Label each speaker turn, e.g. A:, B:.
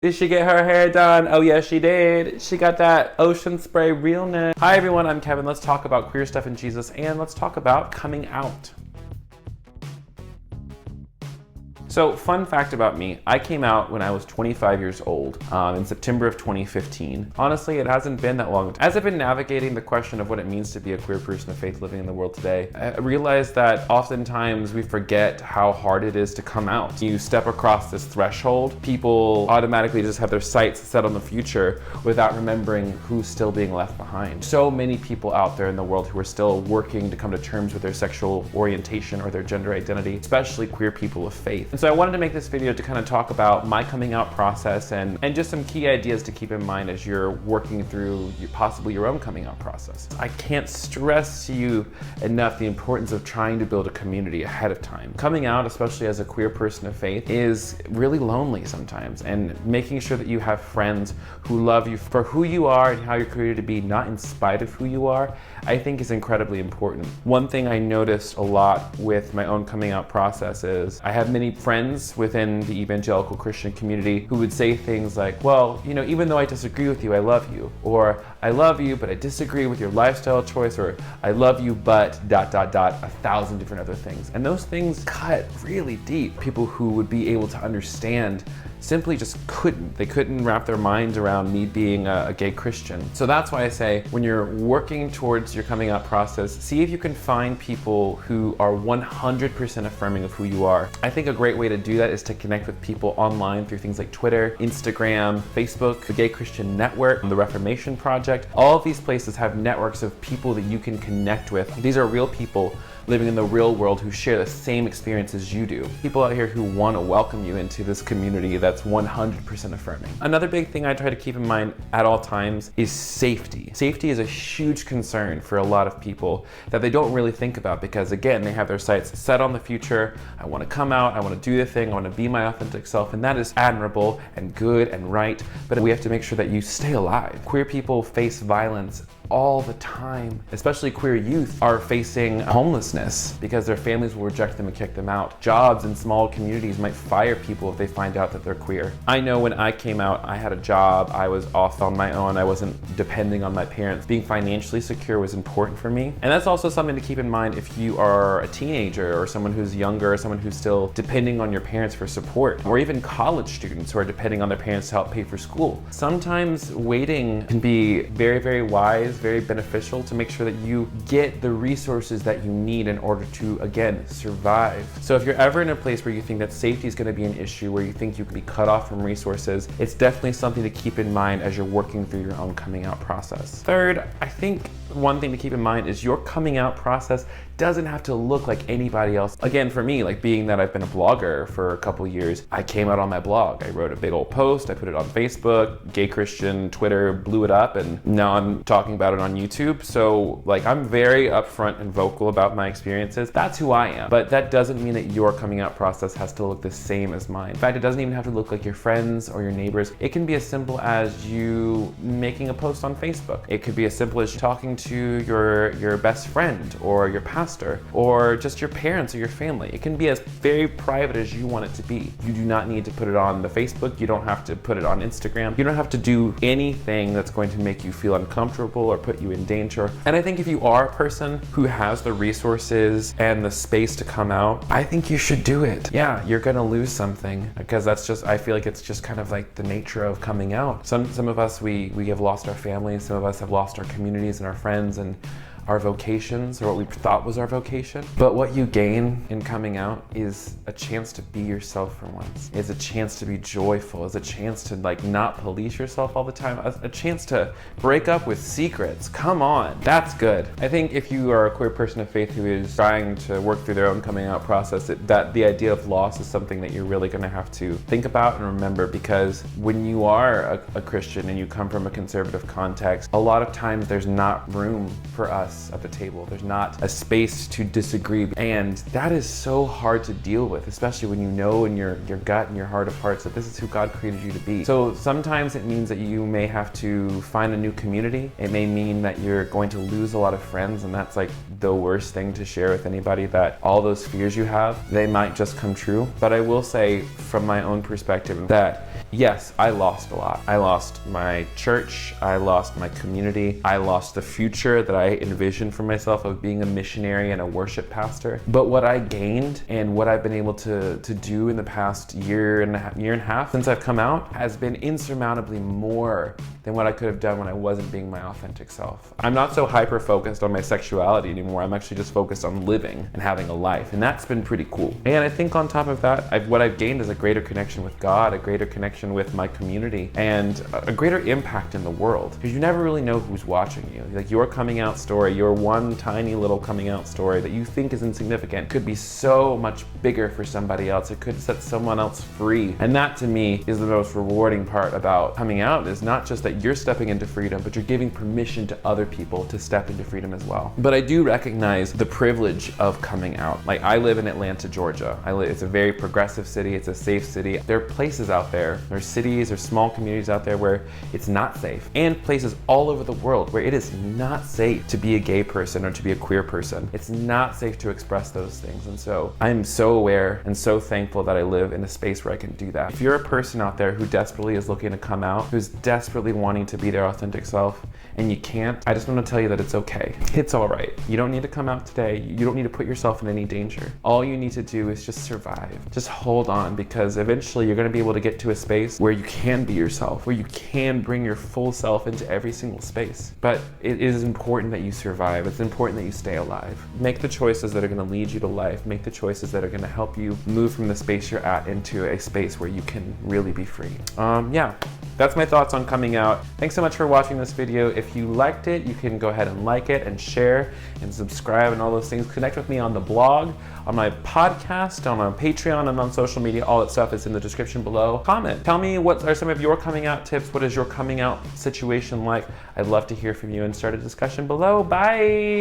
A: Did she get her hair done? Oh yes, she did. She got that ocean spray realness. Hi everyone, I'm Kevin. Let's talk about queer stuff in Jesus and let's talk about coming out. So, fun fact about me, I came out when I was 25 years old in September of 2015. Honestly, it hasn't been that long. As I've been navigating the question of what it means to be a queer person of faith living in the world today, I realized that oftentimes we forget how hard it is to come out. You step across this threshold, people automatically just have their sights set on the future without remembering who's still being left behind. So many people out there in the world who are still working to come to terms with their sexual orientation or their gender identity, especially queer people of faith. So I wanted to make this video to kind of talk about my coming out process and just some key ideas to keep in mind as you're working through possibly your own coming out process. I can't stress to you enough the importance of trying to build a community ahead of time. Coming out, especially as a queer person of faith, is really lonely sometimes, and making sure that you have friends who love you for who you are and how you're created to be, not in spite of who you are, I think is incredibly important. One thing I noticed a lot with my own coming out process is I have many friends within the evangelical Christian community who would say things like, well, you know, even though I disagree with you, I love you. Or I love you, but I disagree with your lifestyle choice. Or I love you, but ... 1,000 different other things. And those things cut really deep. People who would be able to understand simply just couldn't. They couldn't wrap their minds around me being a gay Christian. So that's why I say when you're working towards your coming out process, see if you can find people who are 100% affirming of who you are. I think a great way to do that is to connect with people online through things like Twitter, Instagram, Facebook, the Gay Christian Network, the Reformation Project. All of these places have networks of people that you can connect with. These are real people living in the real world who share the same experience as you do. People out here who want to welcome you into this community that's 100% affirming. Another big thing I try to keep in mind at all times is safety. Safety is a huge concern for a lot of people that they don't really think about because, again, they have their sights set on the future. I want to come out, I want to do the thing, I want to be my authentic self, and that is admirable and good and right, but we have to make sure that you stay alive. Queer people face violence all the time, especially queer youth are facing homelessness because their families will reject them and kick them out. Jobs in small communities might fire people if they find out that they're queer. I know when I came out, I had a job, I was off on my own, I wasn't depending on my parents. Being financially secure was important for me. And that's also something to keep in mind if you are a teenager or someone who's younger or someone who's still depending on your parents for support, or even college students who are depending on their parents to help pay for school. Sometimes waiting can be very, very wise, very beneficial to make sure that you get the resources that you need in order to, again, survive. So if you're ever in a place where you think that safety is going to be an issue, where you think you could be cut off from resources, it's definitely something to keep in mind as you're working through your own coming out process. Third, I think one thing to keep in mind is your coming out process doesn't have to look like anybody else. Again, for me, like being that I've been a blogger for a couple years, I came out on my blog. I wrote a big old post, I put it on Facebook, Gay Christian, Twitter, blew it up, and now I'm talking about it on YouTube. So like I'm very upfront and vocal about my experiences. That's who I am. But that doesn't mean that your coming out process has to look the same as mine. In fact, it doesn't even have to look like your friends or your neighbors. It can be as simple as you making a post on Facebook. It could be as simple as talking to your best friend or your pastor or just your parents or your family. It can be as very private as you want it to be. You do not need to put it on the Facebook. You don't have to put it on Instagram. You don't have to do anything that's going to make you feel uncomfortable or put you in danger. And I think if you are a person who has the resources and the space to come out, I think you should do it. Yeah, you're gonna lose something because that's just, I feel like it's just kind of like the nature of coming out. Some of us, we have lost our families. Some of us have lost our communities and our friends and our vocations, or what we thought was our vocation. But what you gain in coming out is a chance to be yourself for once. It's a chance to be joyful. It's a chance to like not police yourself all the time. A chance to break up with secrets. Come on, that's good. I think if you are a queer person of faith who is trying to work through their own coming out process, that the idea of loss is something that you're really gonna have to think about and remember, because when you are a Christian and you come from a conservative context, a lot of times there's not room for us at the table. There's not a space to disagree. And that is so hard to deal with, especially when you know in your gut and your heart of hearts that this is who God created you to be. So sometimes it means that you may have to find a new community. It may mean that you're going to lose a lot of friends, and that's like the worst thing to share with anybody, that all those fears you have, they might just come true. But I will say from my own perspective that Yes, I lost a lot. I lost my church, I lost my community, I lost the future that I envisioned for myself of being a missionary and a worship pastor. But what I gained and what I've been able to do in the past year and a half since I've come out has been insurmountably more than what I could have done when I wasn't being my authentic self. I'm not so hyper focused on my sexuality anymore. I'm actually just focused on living and having a life, and that's been pretty cool. And I think on top of that, what I've gained is a greater connection with God, a greater connection with my community, and a greater impact in the world, because you never really know who's watching you. Like, your coming out story, your one tiny little coming out story that you think is insignificant could be so much bigger for somebody else. It could set someone else free. And that, to me, is the most rewarding part about coming out, is not just that you're stepping into freedom, but you're giving permission to other people to step into freedom as well. But I do recognize the privilege of coming out. Like, I live in Atlanta, Georgia. It's a very progressive city. It's a safe city. There are places out there, there's cities or small communities out there where it's not safe, and places all over the world where it is not safe to be a gay person or to be a queer person. It's not safe to express those things. And so I'm so aware and so thankful that I live in a space where I can do that. If you're a person out there who desperately is looking to come out, who's desperately wanting to be their authentic self, and you can't, I just want to tell you that it's okay. It's all right. You don't need to come out today. You don't need to put yourself in any danger. All you need to do is just survive. Just hold on, because eventually you're going to be able to get to a space where you can be yourself, where you can bring your full self into every single space. But it is important that you survive. It's important that you stay alive. Make the choices that are going to lead you to life. Make the choices that are going to help you move from the space you're at into a space where you can really be free. Yeah. That's my thoughts on coming out. Thanks so much for watching this video. If you liked it, you can go ahead and like it and share and subscribe and all those things. Connect with me on the blog, on my podcast, on Patreon, and on social media. All that stuff is in the description below. Comment. Tell me, what are some of your coming out tips? What is your coming out situation like? I'd love to hear from you and start a discussion below. Bye.